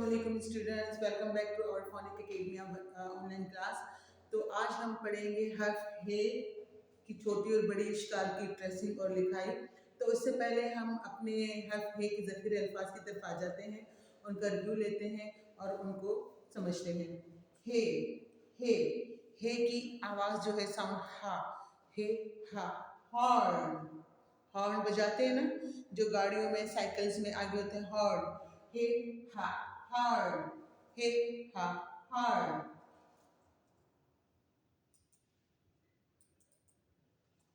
Assalamualaikum students, welcome back to our Phonic Academy online class. तो आज हम पढ़ेंगे हर्फ हे की छोटी और बड़ी इश्काल की ट्रेसिंग और लिखाई। तो उससे पहले हम अपने हर्फ हे के ज़ख़ीरे अल्फाज की तरफ आ जाते हैं, उनका रिव्यू लेते हैं और उनको समझते हैं। हे हे हे की आवाज़ जो है साउंड हा, हे हा। हॉर्न हॉर्न बजाते हैं ना, जो गाड़ियों में साइकिल्स में आगे होते हैं, हॉर्न। हे हा हॉर्न, हे हा हॉर्न।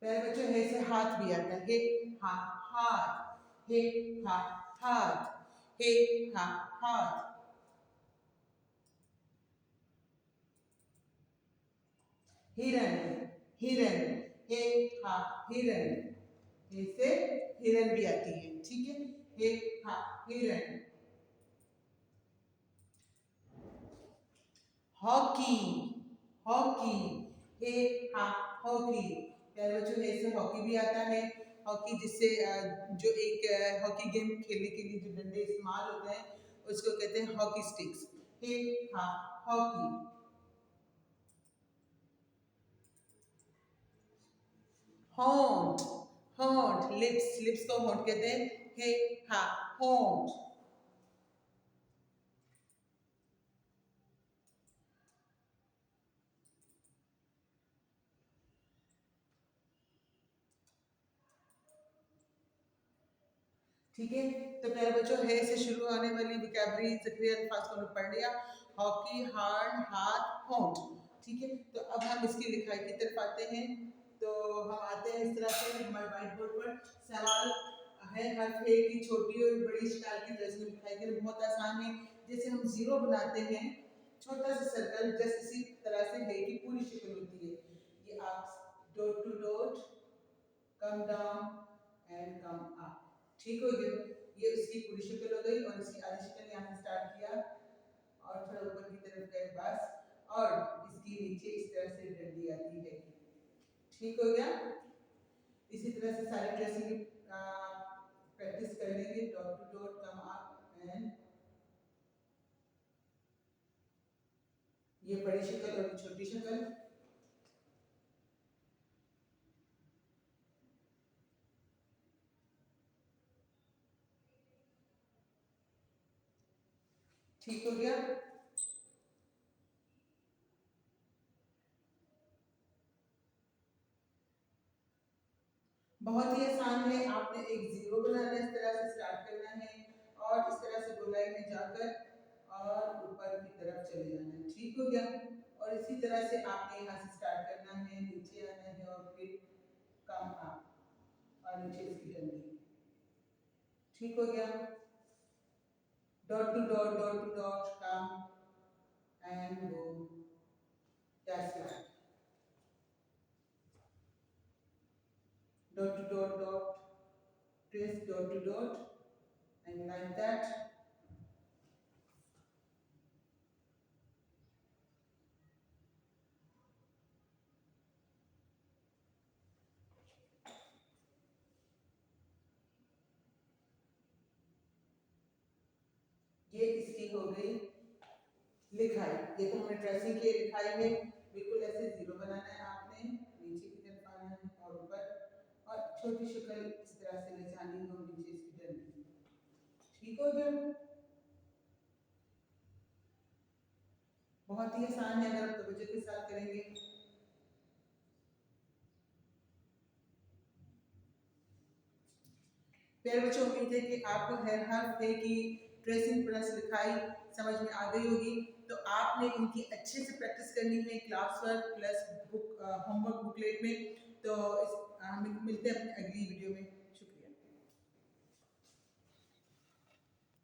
पहले बच्चों हे से हाथ भी आता है, हे हा हाथ, हे हा हाथ, हे हा हाथ। हिरन हिरन, हे हा हिरन। हे से हिरन भी आती है, ठीक है, हे हा हिरन। हॉकी हॉकी, हे हा हॉकी। प्यारे बच्चों हे से हॉकी भी आता है। हॉकी जिससे जो एक हॉकी गेम खेलने के लिए जो डंडे इस्तेमाल होते हैं उसको कहते हैं हॉकी स्टिक्स, हे हा हॉकी। होंठ होंठ, लिप्स लिप्स को होंठ कहते हैं, हे हा होंठ। ठीक है, तो प्यारे बच्चों हे से शुरू होने वाली वोकैबुलरी ज़ख़ीरे अल्फाज को हमने पढ़ लिया, हॉकी, हार्न, हाथ, होंठ। ठीक है, तो अब हम इसकी लिखाई की तरफ आते हैं। तो हम आते हैं इस तरह से हमारे व्हाइट बोर्ड पर। सवाल है हर्फ हे की छोटी और बड़ी इश्काल की ट्रेसिंग लिखाई के लिए बहुत आसान है। जैसे हम जीरो बनाते हैं, छोटा सा सर्कल, जैसे इसी तरह से हे की पूरी शक्ल होती है। ये आप dot to dot, come down and come up, ठीक हो गया। ये उसकी पूरी शक्ल हो गई और इसकी आधी शक्ल यहाँ से स्टार्ट किया और थोड़ा ऊपर की तरफ गए बस, और इसकी नीचे इस तरह से डंडी आती है, ठीक हो गया। इसी तरह से सारी ट्रेसिंग प्रैक्टिस कर लेंगे। Dot to dot, come up and, ये बड़ी शक्ल और छोटी शक्ल। ठीक हो गया। बहुत ही आसान है, आपने एक जीरो बनाना है, इस तरह से स्टार्ट करना है और इस तरह से गोलाई में जाकर और ऊपर की तरफ चले जाना है, ठीक हो गया। और इसी तरह से आपने यहाँ से स्टार्ट करना है, नीचे आना है और फिर कम अप और नीचे इसकी डंडी, ठीक हो गया। Dot to dot, dot to dot, come and go, that's it. Dot to dot dot, trace dot to dot and like that. ये इसकी हो गई लिखाई। ये तो हमने ट्रेसिंग की लिखाई में बिल्कुल ऐसे जीरो बनाना है, आपने नीचे की तरफ आना है और ऊपर, और छोटी शक्ल इस तरह से ले जानी है और नीचे इसकी डंडी, ठीक हो गया। बहुत ही आसान है, अगर आप तवज्जो के साथ करेंगे। प्यारे बच्चों, उम्मीद है कि आपको हर्फ हे की ट्रेसिंग प्लस लिखाई समझ में आ गई होगी। तो आपने इनकी अच्छे से प्रैक्टिस करनी है class work plus book homework booklet में। तो हम मिलते हैं अपनी अगली वीडियो में।